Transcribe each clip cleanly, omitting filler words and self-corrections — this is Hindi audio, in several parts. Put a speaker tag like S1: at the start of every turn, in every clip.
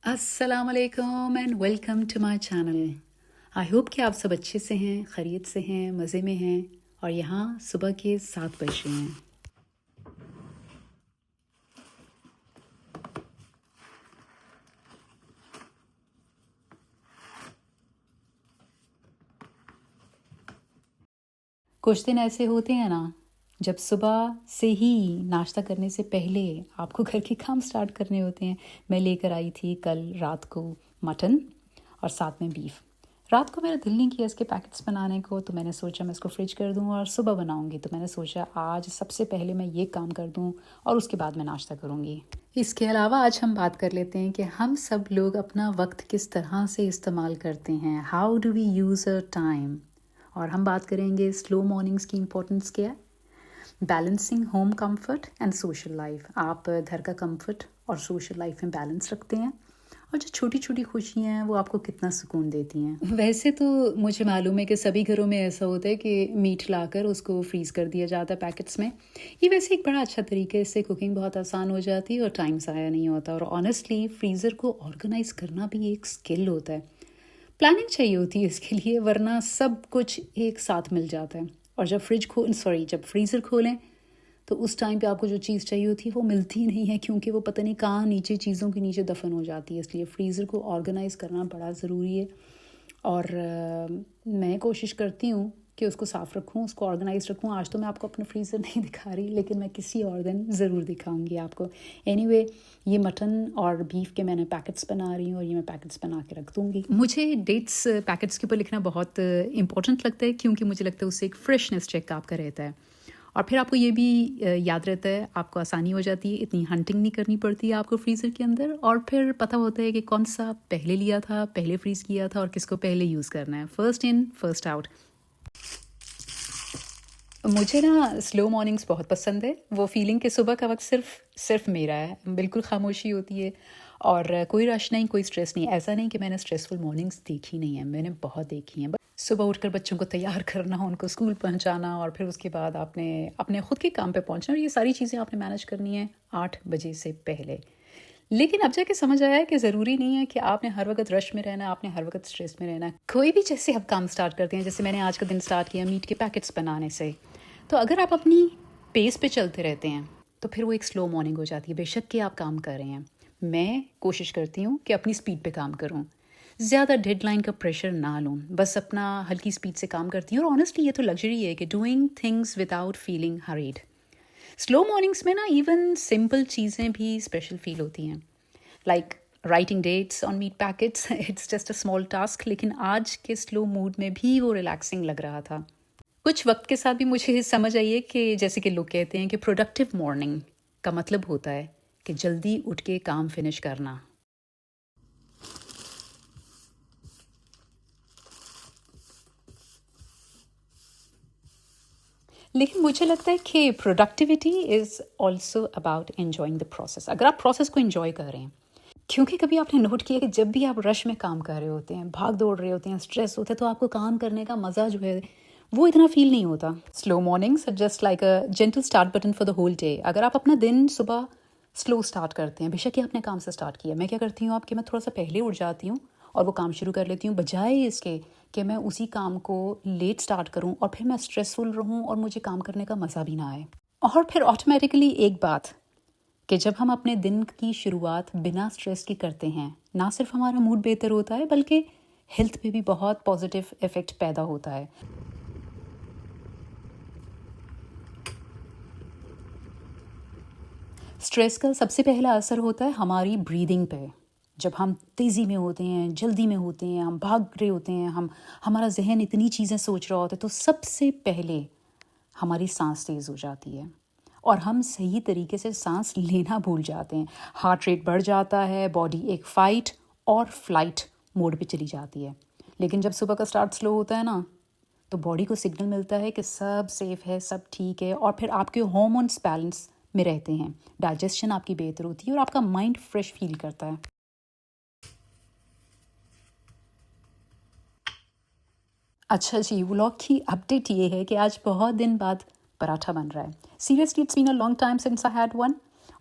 S1: अस्सलाम वालेकुम and welcome to my channel. I hope कि आप सब अच्छे से हैं, खैरियत से हैं, मज़े में हैं और यहाँ सुबह के 7 बज रहे हैं। कुछ दिन ऐसे होते हैं ना, जब सुबह से ही नाश्ता करने से पहले आपको घर के काम स्टार्ट करने होते हैं। मैं लेकर आई थी कल रात को मटन और साथ में बीफ। रात को मेरा दिल नहीं किया इसके पैकेट्स बनाने को, तो मैंने सोचा मैं इसको फ्रिज कर दूं और सुबह बनाऊंगी। तो मैंने सोचा आज सबसे पहले मैं ये काम कर दूं और उसके बाद मैं नाश्ता करूंगी। इसके अलावा आज हम बात कर लेते हैं कि हम सब लोग अपना वक्त किस तरह से इस्तेमाल करते हैं। How do we use a time. और हम बात करेंगे स्लो मॉर्निंग्स की इम्पोर्टेंस क्या है, balancing home comfort and social life. आप घर का कंफर्ट और सोशल लाइफ में बैलेंस रखते हैं और जो छोटी छोटी खुशियाँ हैं वो आपको कितना सुकून देती हैं। वैसे तो मुझे मालूम है कि सभी घरों में ऐसा होता है कि मीट लाकर उसको फ्रीज़ कर दिया जाता है पैकेट्स में। ये वैसे एक बड़ा अच्छा तरीका है, इससे कुकिंग बहुत आसान हो जाती है और टाइम ज़ाया नहीं होता। और ऑनेस्टली फ्रीज़र को ऑर्गेनाइज करना भी एक स्किल होता है, प्लानिंग चाहिए होती है इसके लिए, वरना सब कुछ एक साथ मिल जाता है। और जब जब फ्रीज़र खोलें तो उस टाइम पे आपको जो चीज़ चाहिए होती है वो मिलती ही नहीं है, क्योंकि वो पता नहीं कहाँ नीचे चीज़ों के नीचे दफन हो जाती है। इसलिए फ्रीज़र को ऑर्गेनाइज़ करना बड़ा ज़रूरी है। और मैं कोशिश करती हूँ कि उसको साफ़ रखूँ, उसको ऑर्गेनाइज रखूँ। आज तो मैं आपको अपना फ्रीज़र नहीं दिखा रही, लेकिन मैं किसी और दिन ज़रूर दिखाऊंगी आपको। एनीवे, ये मटन और बीफ के मैंने पैकेट्स बना रही हूँ और ये मैं पैकेट्स बना के रख दूँगी। मुझे डेट्स पैकेट्स के ऊपर लिखना बहुत इंपॉर्टेंट लगता है, क्योंकि मुझे लगता है उससे एक फ्रेशनेस चेक आपका रहता है। और फिर आपको ये भी याद रहता है, आपको आसानी हो जाती है, इतनी हंटिंग नहीं करनी पड़ती है आपको फ्रीज़र के अंदर। और फिर पता होता है कि कौन सा पहले लिया था, पहले फ्रीज़ किया था और किसको पहले यूज़ करना है। First in first out. मुझे ना स्लो मॉर्निंग्स बहुत पसंद है। वो फीलिंग कि सुबह का वक्त सिर्फ मेरा है, बिल्कुल खामोशी होती है और कोई रश नहीं, कोई स्ट्रेस नहीं। ऐसा नहीं कि मैंने स्ट्रेसफुल मॉर्निंग्स देखी नहीं है, मैंने बहुत देखी हैं। सुबह उठकर बच्चों को तैयार करना, उनको स्कूल पहुंचाना और फिर उसके बाद आपने अपने खुद के काम पे पहुंचना, और ये सारी चीज़ें आपने मैनेज करनी है 8 बजे से पहले। लेकिन अब जाके समझ आया है कि ज़रूरी नहीं है कि आपने हर वक्त रश में रहना है, आपने हर वक्त स्ट्रेस में रहना है। कोई भी जैसे आप काम स्टार्ट करते हैं, जैसे मैंने आज का दिन स्टार्ट किया मीट के पैकेट्स बनाने से, तो अगर आप अपनी पेस पे चलते रहते हैं तो फिर वो एक स्लो मॉर्निंग हो जाती है। बेशक कि आप काम कर रहे हैं, मैं कोशिश करती हूँ कि अपनी स्पीड पे काम करूँ, ज़्यादा डेडलाइन का प्रेशर ना लूँ, बस अपना हल्की स्पीड से काम करती हूँ। और ऑनेस्टली ये तो लग्जरी है कि doing things without feeling hurried. Slow mornings में ना इवन सिंपल चीज़ें भी स्पेशल फील होती हैं, like writing dates on meat packets. It's just a small task, लेकिन आज के स्लो मूड में भी वो रिलैक्सिंग लग रहा था। कुछ वक्त के साथ भी मुझे समझ आई है कि जैसे कि लोग कहते हैं कि प्रोडक्टिव मॉर्निंग का मतलब होता है कि जल्दी उठ के काम फिनिश करना। लेकिन मुझे लगता है कि productivity is also about enjoying the process. अगर आप प्रोसेस को एन्जॉय कर रहे हैं, क्योंकि कभी आपने नोट किया कि जब भी आप रश में काम कर रहे होते हैं, भाग दौड़ रहे होते हैं, स्ट्रेस होता है, तो आपको काम करने का मज़ा जो है वो इतना फील नहीं होता। Slow mornings are just like a gentle start button for the whole day. अगर आप अपना दिन सुबह स्लो स्टार्ट करते हैं, बेशक ही अपने काम से स्टार्ट किया, मैं क्या करती हूँ आपके, मैं थोड़ा सा पहले उठ जाती हूँ और वो काम शुरू कर लेती हूँ, बजाय इसके कि मैं उसी काम को लेट स्टार्ट करूँ और फिर मैं स्ट्रेसफुल रहूँ और मुझे काम करने का मज़ा भी ना आए। और फिर ऑटोमेटिकली एक बात कि जब हम अपने दिन की शुरुआत बिना स्ट्रेस की करते हैं, ना सिर्फ हमारा मूड बेहतर होता है बल्कि हेल्थ पे भी बहुत पॉजिटिव इफ़ेक्ट पैदा होता है। स्ट्रेस का सबसे पहला असर होता है हमारी ब्रीदिंग पे। जब हम तेज़ी में होते हैं, जल्दी में होते हैं, हम भाग रहे होते हैं, हमारा जहन इतनी चीज़ें सोच रहा होता है, तो सबसे पहले हमारी सांस तेज़ हो जाती है और हम सही तरीके से सांस लेना भूल जाते हैं। हार्ट रेट बढ़ जाता है, बॉडी एक फ़ाइट और फ्लाइट मोड पे चली जाती है। लेकिन जब सुबह का स्टार्ट स्लो होता है ना, तो बॉडी को सिग्नल मिलता है कि सब सेफ है, सब ठीक है, और फिर आपके हॉर्मोन्स बैलेंस में रहते हैं, डाइजेशन आपकी बेहतर होती है और आपका माइंड फ्रेश फील करता है। अच्छा जी, व्लॉग की अपडेट ये है कि आज बहुत दिन बाद पराठा बन रहा है। Seriously it's been a long time since I had one.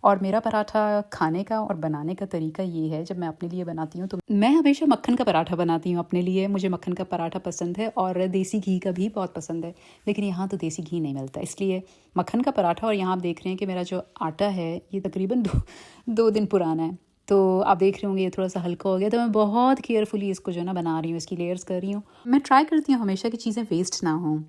S1: और मेरा पराठा खाने का और बनाने का तरीका ये है, जब मैं अपने लिए बनाती हूँ तो मैं हमेशा मक्खन का पराठा बनाती हूँ अपने लिए। मुझे मक्खन का पराठा पसंद है और देसी घी का भी बहुत पसंद है, लेकिन यहाँ तो देसी घी नहीं मिलता, इसलिए मक्खन का पराठा। और यहाँ आप देख रहे हैं कि मेरा जो आटा है ये तकरीबन दो दिन पुराना है, तो आप देख रहे होंगे ये थोड़ा सा हल्का हो गया। तो मैं बहुत केयरफुली इसको जो है ना बना रही हूँ, इसकी लेयर्स कर रही हूँ। मैं ट्राई करती हूँ हमेशा कि चीज़ें वेस्ट ना हो,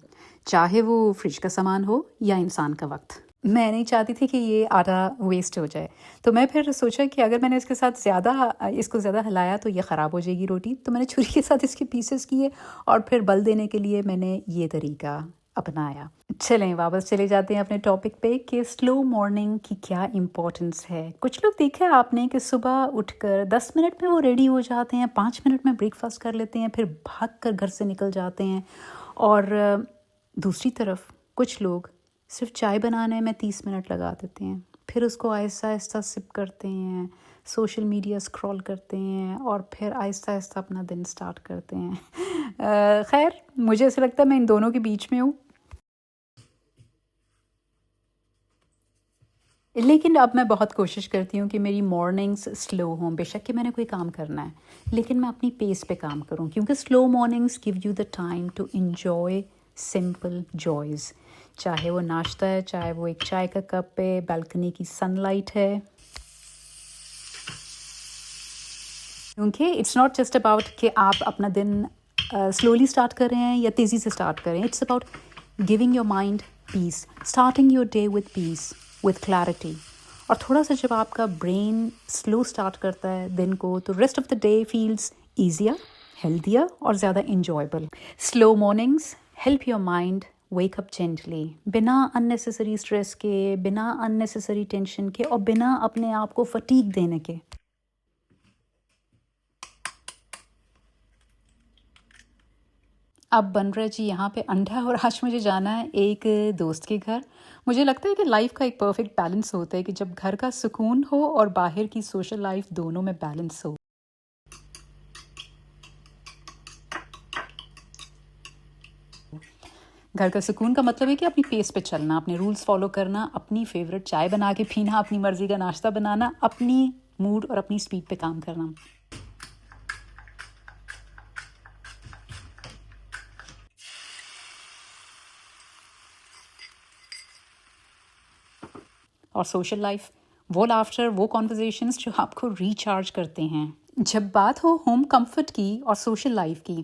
S1: चाहे वो फ्रिज का सामान हो या इंसान का वक्त। मैं नहीं चाहती थी कि ये आटा वेस्ट हो जाए, तो मैं फिर सोचा कि अगर मैंने इसको ज़्यादा हिलाया तो ये ख़राब हो जाएगी रोटी। तो मैंने छुरी के साथ इसके पीसेस किए और फिर बल देने के लिए मैंने ये तरीका अपनाया। चलें वापस चले जाते हैं अपने टॉपिक पे कि स्लो मॉर्निंग की क्या इम्पोर्टेंस है। कुछ लोग देखा है आपने कि सुबह उठकर 10 मिनट में वो रेडी हो जाते हैं, 5 मिनट में ब्रेकफास्ट कर लेते हैं, फिर भाग कर घर से निकल जाते हैं। और दूसरी तरफ कुछ लोग सिर्फ चाय बनाने में 30 मिनट लगा देते हैं, फिर उसको आहिस्ता आहिस्ता सिप करते हैं, सोशल मीडिया स्क्रॉल करते हैं और फिर आहिस्ता आहिस्ता अपना दिन स्टार्ट करते हैं। खैर, मुझे ऐसा लगता है मैं इन दोनों के बीच में हूँ। लेकिन अब मैं बहुत कोशिश करती हूँ कि मेरी मॉर्निंग्स स्लो हों। बेशक कि मैंने कोई काम करना है, लेकिन मैं अपनी पेस पे काम करूँ, क्योंकि slow mornings give you the time to enjoy simple joys. चाहे वो नाश्ता है, चाहे वो एक चाय का कप है, बालकनी की सनलाइट है। क्योंकि इट्स नॉट जस्ट अबाउट कि आप अपना दिन स्लोली स्टार्ट कर रहे हैं या तेज़ी से स्टार्ट कर रहे हैं। It's about giving your mind peace, starting your day with peace, with clarity. और थोड़ा सा जब आपका ब्रेन स्लो स्टार्ट करता है दिन को, तो rest of the day feels easier, healthier और ज़्यादा enjoyable. Slow mornings help your mind wake up gently, बिना अननेसेसरी स्ट्रेस के, बिना अननेसेसरी टेंशन के और बिना अपने आप को फटीग देने के। अब बन रहा है जी यहाँ पे अंडा, और आज मुझे जाना है एक दोस्त के घर। मुझे लगता है कि लाइफ का एक परफेक्ट बैलेंस होता है कि जब घर का सुकून हो और बाहर की सोशल लाइफ, दोनों में बैलेंस हो। घर का सुकून का मतलब है कि अपनी पेस पे चलना, अपने रूल्स फॉलो करना, अपनी फेवरेट चाय बना के पीना, अपनी मर्जी का नाश्ता बनाना, अपनी मूड और अपनी स्पीड पे काम करना। और सोशल लाइफ, वो लाफ्टर, वो कॉन्वर्जेशंस जो आपको रिचार्ज करते हैं। जब बात हो होम कंफर्ट की और सोशल लाइफ की,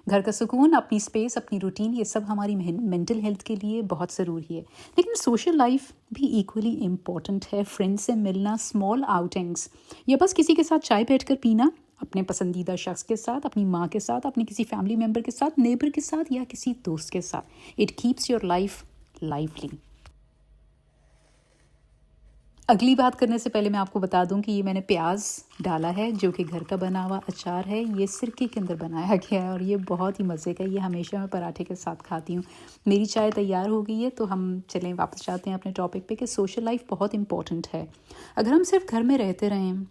S1: घर का सुकून, अपनी स्पेस, अपनी रूटीन, ये सब हमारी मेंटल हेल्थ के लिए बहुत ज़रूरी है। लेकिन सोशल लाइफ भी इक्वली इम्पॉर्टेंट है। फ्रेंड्स से मिलना, स्मॉल आउटिंग्स, या बस किसी के साथ चाय बैठकर पीना, अपने पसंदीदा शख्स के साथ, अपनी माँ के साथ, अपने किसी फैमिली मेम्बर के साथ, नेबर के साथ या किसी दोस्त के साथ। It keeps your life lively. अगली बात करने से पहले मैं आपको बता दूं कि ये मैंने प्याज डाला है, जो कि घर का बना हुआ अचार है। ये सिरके के अंदर बनाया गया है और ये बहुत ही मज़े का। ये हमेशा मैं पराठे के साथ खाती हूँ। मेरी चाय तैयार हो गई है, तो हम चलें वापस जाते हैं अपने टॉपिक पे कि सोशल लाइफ बहुत इंपॉर्टेंट है। अगर हम सिर्फ घर में रहते रहें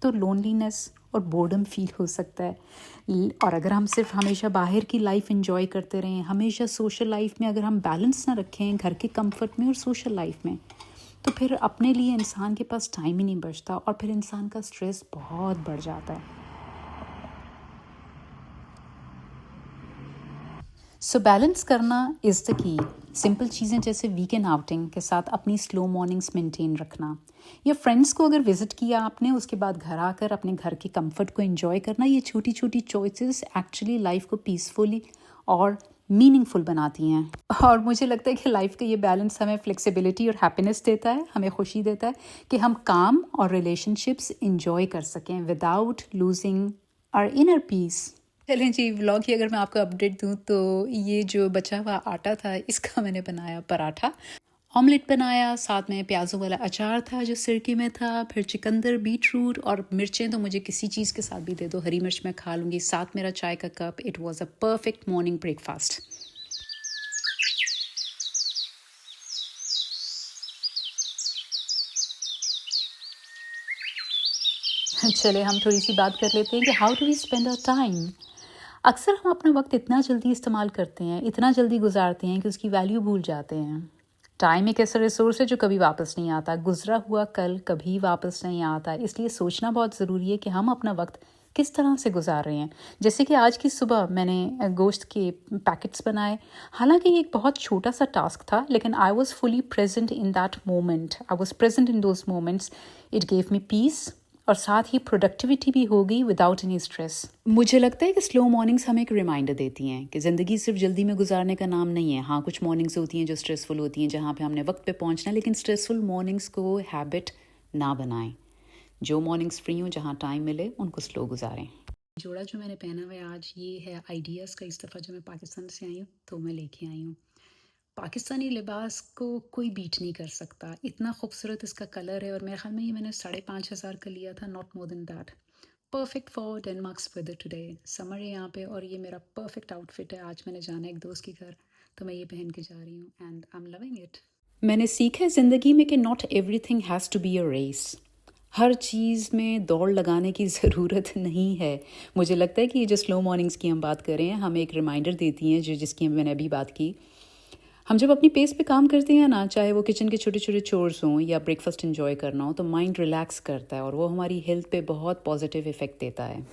S1: तो लोनलीनेस और बोर्डम फील हो सकता है। और अगर हम सिर्फ हमेशा बाहर की लाइफ इंजॉय करते रहें, हमेशा सोशल लाइफ में अगर हम बैलेंस ना रखें, घर के कंफर्ट में और सोशल लाइफ में, तो फिर अपने लिए इंसान के पास टाइम ही नहीं बचता और फिर इंसान का स्ट्रेस बहुत बढ़ जाता है। सो बैलेंस करना इज़ द की। सिंपल चीज़ें जैसे वीकेंड आउटिंग के साथ अपनी स्लो मॉर्निंग्स मेंटेन रखना, या फ्रेंड्स को अगर विज़िट किया आपने, उसके बाद घर आकर अपने घर के कंफर्ट को एंजॉय करना, ये छोटी छोटी चॉइसेस एक्चुअली लाइफ को पीसफुली और मीनिंगफुल बनाती हैं। और मुझे लगता है कि लाइफ का ये बैलेंस हमें फ्लेक्सिबिलिटी और हैप्पीनेस देता है, हमें खुशी देता है कि हम काम और रिलेशनशिप्स इंजॉय कर सकें without losing our inner peace. चलें जी, व्लॉग की अगर मैं आपको अपडेट दूं तो ये जो बचा हुआ आटा था, इसका मैंने बनाया पराठा, ऑमलेट बनाया, साथ में प्याज़ों वाला अचार था जो सिरके में था, फिर चिकंदर, बीटरूट और मिर्चें तो मुझे किसी चीज़ के साथ भी दे दो, हरी मिर्च मैं खा लूँगी, साथ मेरा चाय का cup. It was a perfect morning breakfast. चले हम थोड़ी सी बात कर लेते हैं कि how do we spend our time. अक्सर हम अपना वक्त इतना जल्दी इस्तेमाल करते हैं, इतना जल्दी गुजारते हैं कि उसकी वैल्यू भूल जाते हैं। टाइम एक ऐसा रिसोर्स है जो कभी वापस नहीं आता। गुजरा हुआ कल कभी वापस नहीं आता, इसलिए सोचना बहुत ज़रूरी है कि हम अपना वक्त किस तरह से गुजार रहे हैं। जैसे कि आज की सुबह मैंने गोश्त के पैकेट्स बनाए। हालांकि ये एक बहुत छोटा सा टास्क था, लेकिन I was fully present in that moment. I was present in those moments. It gave me peace और साथ ही प्रोडक्टिविटी भी होगी विदाउट एनी स्ट्रेस। मुझे लगता है कि स्लो मॉर्निंग्स हमें एक रिमाइंडर देती हैं कि ज़िंदगी सिर्फ जल्दी में गुजारने का नाम नहीं है। हाँ, कुछ मॉर्निंग्स होती हैं जो स्ट्रेसफुल होती हैं, जहाँ पे हमने वक्त पे पहुँचना है, लेकिन स्ट्रेसफुल मॉर्निंग्स को हैबिट ना बनाएं। जो मॉर्निंग्स फ्री हों, जहाँ टाइम मिले, उनको स्लो गुजारें। जोड़ा जो मैंने पहना हुआ है आज, ये है आइडियाज़ का। इस दफ़ा जो मैं पाकिस्तान से आई हूँ तो मैं लेके आई हूँ। पाकिस्तानी लिबास को कोई बीट नहीं कर सकता, इतना खूबसूरत इसका कलर है। और मेरे ख्याल में ये मैंने 5,500 का लिया था, not more than that. Perfect for Denmark's weather today. Summer है यहाँ पे और ये मेरा परफेक्ट आउटफिट है। आज मैंने जाना है एक दोस्त के घर, तो मैं ये पहन के जा रही हूँ and I am loving it. मैंने सीखा है ज़िंदगी में कि not everything has to be a race. हर चीज़ में दौड़ लगाने की ज़रूरत नहीं है। मुझे लगता है कि ये जो स्लो मॉर्निंग्स की हम बात कर रहे हैं, हमें एक रिमाइंडर देती हैं, जिसकी मैंने अभी बात की। हम जब अपनी पेस पे काम करते हैं ना, चाहे वो किचन के छोटे छोटे चोर्स हों या ब्रेकफास्ट एंजॉय करना हो, तो माइंड रिलैक्स करता है और वो हमारी हेल्थ पे बहुत पॉजिटिव इफ़ेक्ट देता है।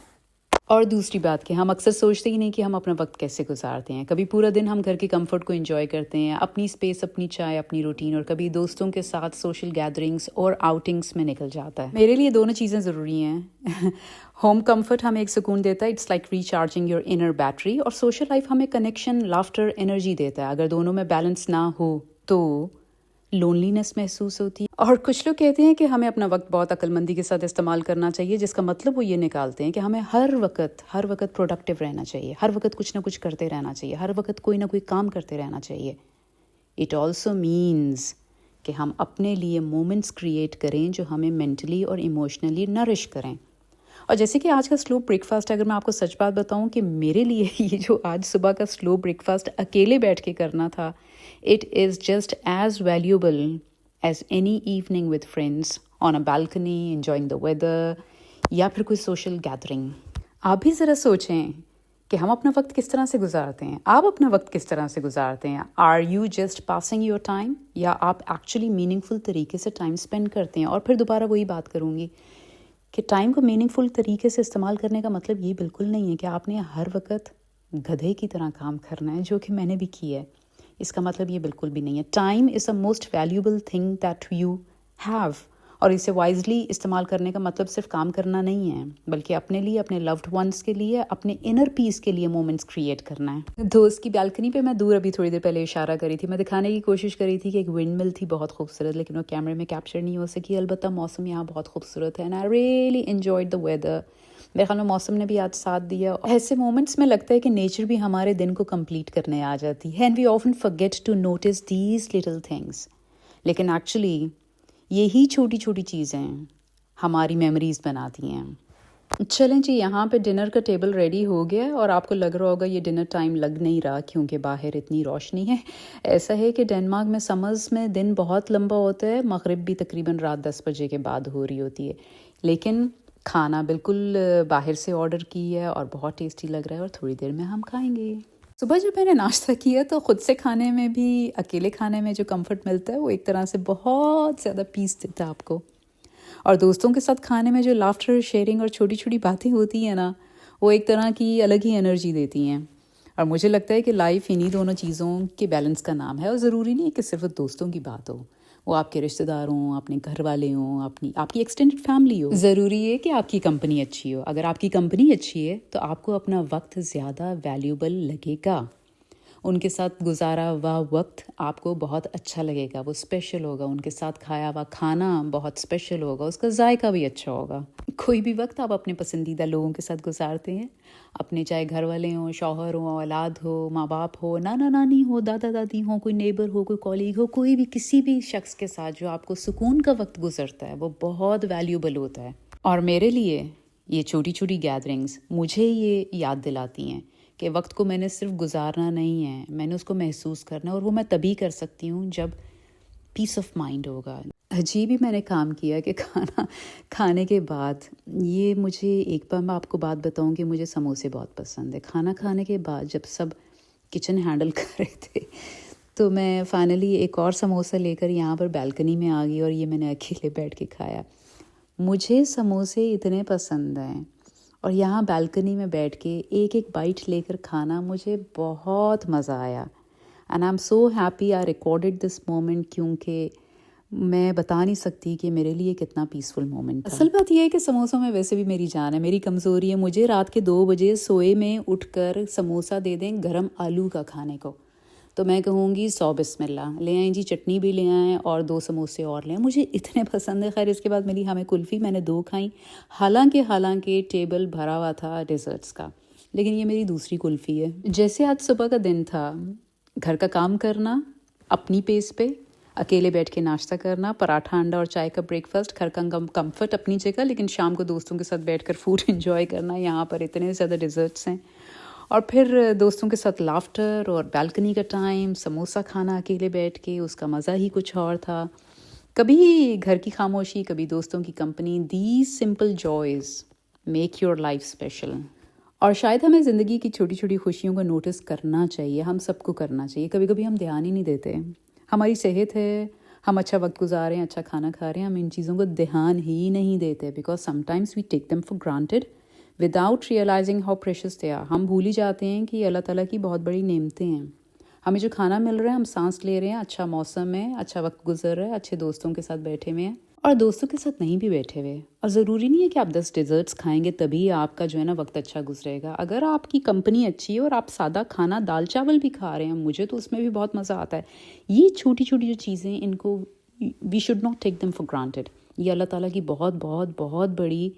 S1: और दूसरी बात कि हम अक्सर सोचते ही नहीं कि हम अपना वक्त कैसे गुजारते हैं। कभी पूरा दिन हम घर के कंफर्ट को एंजॉय करते हैं, अपनी स्पेस, अपनी चाय, अपनी रूटीन, और कभी दोस्तों के साथ सोशल गैदरिंग्स और आउटिंग्स में निकल जाता है। मेरे लिए दोनों चीज़ें ज़रूरी हैं। होम कंफर्ट हमें एक सुकून देता है, it's like recharging your inner battery, और सोशल लाइफ हमें कनेक्शन, लाफ्टर, एनर्जी देता है। अगर दोनों में बैलेंस ना हो तो लोनलीनेस महसूस होती है। और कुछ लोग कहते हैं कि हमें अपना वक्त बहुत अक्लमंदी के साथ इस्तेमाल करना चाहिए, जिसका मतलब वो ये निकालते हैं कि हमें हर वक्त प्रोडक्टिव रहना चाहिए, हर वक्त कुछ ना कुछ करते रहना चाहिए, हर वक्त कोई ना कोई काम करते रहना चाहिए। इट ऑल्सो मीन्स कि हम अपने लिए मोमेंट्स क्रिएट करें जो हमें मेंटली और इमोशनली नरिश करें। और जैसे कि आज का स्लो ब्रेकफास्ट, अगर मैं आपको सच बात बताऊं कि मेरे लिए ये जो आज सुबह का स्लो ब्रेकफास्ट अकेले बैठ के करना था, it is just as valuable as any evening with friends on a balcony enjoying the weather, या फिर कोई सोशल गैदरिंग। आप भी ज़रा सोचें कि हम अपना वक्त किस तरह से गुजारते हैं। आप अपना वक्त किस तरह से गुजारते हैं? Are you just passing your time, या आप एक्चुअली मीनिंगफुल तरीके से टाइम स्पेंड करते हैं? और फिर दोबारा वही बात करूँगी कि टाइम को मीनिंगफुल तरीके से इस्तेमाल करने का मतलब ये बिल्कुल नहीं है कि आपने हर वक्त गधे की तरह काम करना है, जो कि मैंने भी किया है। इसका मतलब ये बिल्कुल भी नहीं है। Time is the most valuable thing that you have, और इसे वाइजली इस्तेमाल करने का मतलब सिर्फ काम करना नहीं है, बल्कि अपने लिए, अपने लव्ड वंस के लिए, अपने इनर पीस के लिए मोमेंट्स क्रिएट करना है। दोस्त की बालकनी पे मैं दूर अभी थोड़ी देर पहले इशारा करी थी, मैं दिखाने की कोशिश करी थी कि एक विंड मिल थी बहुत खूबसूरत, लेकिन वो कैमरे में कैप्चर नहीं हो सकी। अलबत्ता मौसम यहाँ बहुत खूबसूरत है and I really enjoyed the weather. मेरे ख्याल में मौसम ने भी आज साथ दिया। ऐसे मोमेंट्स में लगता है कि नेचर भी हमारे दिन को कंप्लीट करने आ जाती है, and we often forget to notice these little things. लेकिन एक्चुअली यही छोटी छोटी चीज़ें हमारी मेमोरीज बनाती हैं। चलें जी, यहाँ पे डिनर का टेबल रेडी हो गया है, और आपको लग रहा होगा ये डिनर टाइम लग नहीं रहा क्योंकि बाहर इतनी रोशनी है। ऐसा है कि डेनमार्क में समर्स में दिन बहुत लंबा होता है, मगरिब भी तकरीबन रात 10 बजे के बाद हो रही होती है। लेकिन खाना बिल्कुल बाहर से ऑर्डर की है और बहुत टेस्टी लग रहा है, और थोड़ी देर में हम खाएंगे। सुबह जब मैंने नाश्ता किया तो ख़ुद से खाने में भी, अकेले खाने में जो कंफर्ट मिलता है, वो एक तरह से बहुत ज़्यादा पीस देता है आपको। और दोस्तों के साथ खाने में जो लाफ्टर, शेयरिंग और छोटी छोटी बातें होती हैं ना, वो एक तरह की अलग ही एनर्जी देती हैं। और मुझे लगता है कि लाइफ इन्हीं दोनों चीज़ों के बैलेंस का नाम है, और ज़रूरी नहीं है कि सिर्फ दोस्तों की बात हो, वो आपके रिश्तेदार हों, अपने घर वाले हों, आपकी एक्सटेंडेड फैमिली हो। ज़रूरी है कि आपकी कंपनी अच्छी हो। अगर आपकी कंपनी अच्छी है तो आपको अपना वक्त ज़्यादा वैल्यूबल लगेगा। उनके साथ गुजारा हुआ वक्त आपको बहुत अच्छा लगेगा, वो स्पेशल होगा। उनके साथ खाया हुआ खाना बहुत स्पेशल होगा, उसका जायका भी अच्छा होगा। कोई भी वक्त आप अपने पसंदीदा लोगों के साथ गुजारते हैं, अपने चाहे घर वाले हों, शौहर हो, औलाद हो, माँ बाप हो, नाना नानी हो, दादा दादी हो, कोई नेबर हो, कोई कॉलीग हो, कोई भी किसी भी शख्स के साथ जो आपको सुकून का वक्त गुजरता है, वो बहुत वैल्यूबल होता है। और मेरे लिए ये छोटी छोटी गैदरिंग्स मुझे ये याद दिलाती हैं कि वक्त को मैंने सिर्फ गुजारना नहीं है, मैंने उसको महसूस करना है, और वो मैं तभी कर सकती हूँ जब पीस ऑफ माइंड होगा। अजीब ही मैंने काम किया कि खाना खाने के बाद ये मुझे एक बार मैं आपको बात बताऊं कि मुझे समोसे बहुत पसंद है। खाना खाने के बाद जब सब किचन हैंडल कर रहे थे तो मैं फाइनली एक और समोसा लेकर यहाँ पर बालकनी में आ गई और ये मैंने अकेले बैठ के खाया। मुझे समोसे इतने पसंद हैं और यहाँ बालकनी में बैठ के एक एक बाइट लेकर खाना मुझे बहुत मज़ा आया। And I am so happy I recorded this moment, क्योंकि मैं बता नहीं सकती कि मेरे लिए कितना पीसफुल मोमेंट था। असल बात यह है कि समोसों में वैसे भी मेरी जान है, मेरी कमज़ोरी है। मुझे रात के 2 बजे सोए में उठकर समोसा दे दें गरम आलू का खाने को तो मैं कहूँगी 100 बिस्मिल्लाह। ले आएँ जी, चटनी भी ले आएँ और 2 समोसे और लें, मुझे इतने पसंद है। खैर इसके बाद मिली हमें कुल्फ़ी, मैंने 2 खाई। हालांकि टेबल भरा हुआ था डिज़र्ट्स का, लेकिन ये मेरी दूसरी कुल्फ़ी है। जैसे आज सुबह का दिन था, घर का काम करना अपनी पेस पे, अकेले बैठ के नाश्ता करना, पराठा अंडा और चाय का ब्रेकफास्ट, घर का कंफर्ट अपनी जगह, लेकिन शाम को दोस्तों के साथ बैठकर फूड एंजॉय करना। यहाँ पर इतने ज़्यादा डिज़र्ट्स हैं और फिर दोस्तों के साथ लाफ्टर और बालकनी का टाइम, समोसा खाना अकेले बैठ के, उसका मज़ा ही कुछ और था। कभी घर की खामोशी, कभी दोस्तों की company. These simple joys make your life special. और शायद हमें ज़िंदगी की छोटी छोटी खुशियों को नोटिस करना चाहिए, हम सबको करना चाहिए। कभी कभी हम ध्यान ही नहीं देते। हमारी सेहत है, हम अच्छा वक्त गुजार रहे हैं, अच्छा खाना खा रहे हैं, हम इन चीज़ों को ध्यान ही नहीं देते because sometimes we take them for granted without realising how precious they are. हम भूल ही जाते हैं कि अल्लाह ताला की बहुत बड़ी नेमतें हैं। हमें जो खाना मिल रहा है, हम सांस ले रहे हैं, अच्छा मौसम है, अच्छा वक्त गुजर रहा है, अच्छे दोस्तों के साथ बैठे हुए हैं और दोस्तों के साथ नहीं भी बैठे हुए। और ज़रूरी नहीं है कि आप 10 डिज़र्ट्स खाएंगे तभी आपका जो है ना वक्त अच्छा गुजरेगा। अगर आपकी कंपनी अच्छी है और आप सादा खाना दाल चावल भी खा रहे हैं, मुझे तो उसमें भी बहुत मज़ा आता है। ये छोटी छोटी जो चीज़ें, इनको we should not take them for granted. ये अल्लाह ताला की बहुत बहुत बहुत बड़ी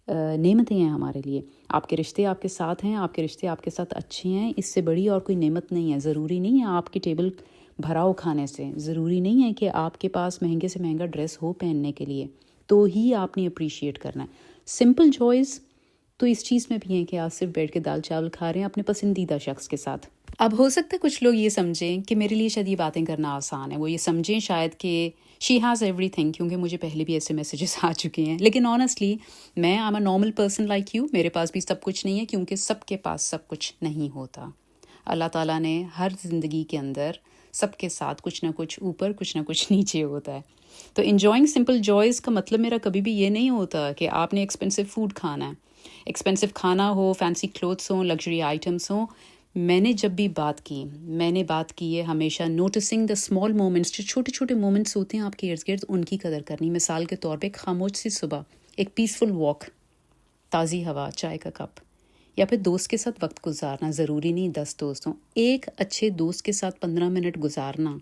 S1: नेमतें हैं हमारे लिए। आपके रिश्ते आपके साथ हैं, आपके रिश्ते आपके साथ अच्छे हैं, इससे बड़ी और कोई नेमत नहीं है। ज़रूरी नहीं है आपकी टेबल भरा हो खाने से, ज़रूरी नहीं है कि आपके पास महंगे से महंगा ड्रेस हो पहनने के लिए तो ही आपने अप्रिशिएट करना है। सिंपल जॉयज़ तो इस चीज़ में भी हैं कि आप सिर्फ बैठ के दाल चावल खा रहे हैं अपने पसंदीदा शख्स के साथ। अब हो सकता है कुछ लोग ये समझें कि मेरे लिए शायद ये बातें करना आसान है, वो ये समझें शायद कि शी हैज़ एवरीथिंग, क्योंकि मुझे पहले भी ऐसे मैसेजेस आ चुके हैं। लेकिन ऑनेस्टली मैं I am a normal person like you. मेरे पास भी सब कुछ नहीं है, क्योंकि सबके पास सब कुछ नहीं होता। अल्लाह ताला ने हर ज़िंदगी के अंदर सबके साथ कुछ ना कुछ ऊपर, कुछ ना कुछ नीचे होता है। तो इन्जॉइंग सिंपल जॉयज़ का मतलब मेरा कभी भी ये नहीं होता कि आपने एक्सपेंसिव फूड खाना है, एक्सपेंसिव खाना हो, फैंसी क्लोथ्स हों, लग्जरी आइटम्स हों। मैंने जब भी बात की, मैंने बात की है हमेशा नोटिसिंग द स्मॉल मोमेंट्स। जो छोटे छोटे मोमेंट्स होते हैं आपके इर्द गिर्द, उनकी कदर करनी। मिसाल के तौर पे खामोश सी सुबह, एक पीसफुल वॉक, ताज़ी हवा, चाय का कप, या फिर दोस्त के साथ वक्त गुजारना। ज़रूरी नहीं 10 दोस्त हों, एक अच्छे दोस्त के साथ 15 मिनट गुजारना।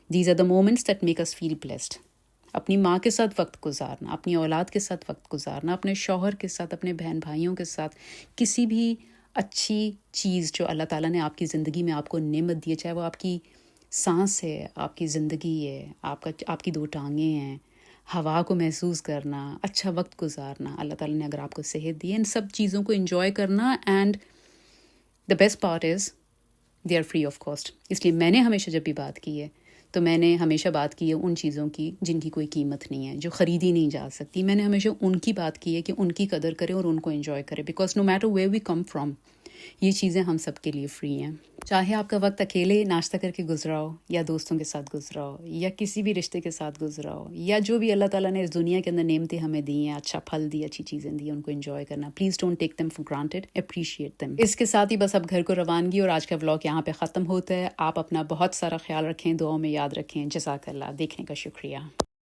S1: These are the moments that make us feel blessed. अपनी माँ के साथ वक्त गुजारना, अपनी औलाद के साथ वक्त गुजारना, अपने शौहर के साथ, अपने बहन भाइयों के साथ, किसी भी अच्छी चीज़ जो अल्लाह ताला ने आपकी ज़िंदगी में आपको नेमत दी है, चाहे वो आपकी सांस है, आपकी ज़िंदगी है, आपकी 2 टांगें हैं, हवा को महसूस करना, अच्छा वक्त गुजारना। अल्लाह ताला ने अगर आपको सेहत दी है, इन सब चीज़ों को एंजॉय करना। And the best part is they are free of cost. इसलिए मैंने हमेशा जब भी बात की है तो मैंने हमेशा बात की है उन चीज़ों की जिनकी कोई कीमत नहीं है, जो ख़रीदी नहीं जा सकती। मैंने हमेशा उनकी बात की है कि उनकी कदर करें और उनको एंजॉय करें, because no matter where we come from, ये चीज़ें हम सब के लिए फ्री हैं। चाहे आपका वक्त अकेले नाश्ता करके गुजरा हो, या दोस्तों के साथ गुजरा हो, या किसी भी रिश्ते के साथ गुजरा हो, या जो भी अल्लाह ताला ने इस दुनिया के अंदर नेमतें हमें दी हैं, अच्छा फल दी, अच्छी चीज़ें दी, उनको एंजॉय करना। Please don't take them for granted, appreciate them. इसके साथ ही बस अब घर को रवानगी और आज का व्लॉग यहाँ पे ख़त्म होता है। आप अपना बहुत सारा ख्याल रखें, दुआओं में याद रखें। जज़ाकल्लाह। देखने का शुक्रिया।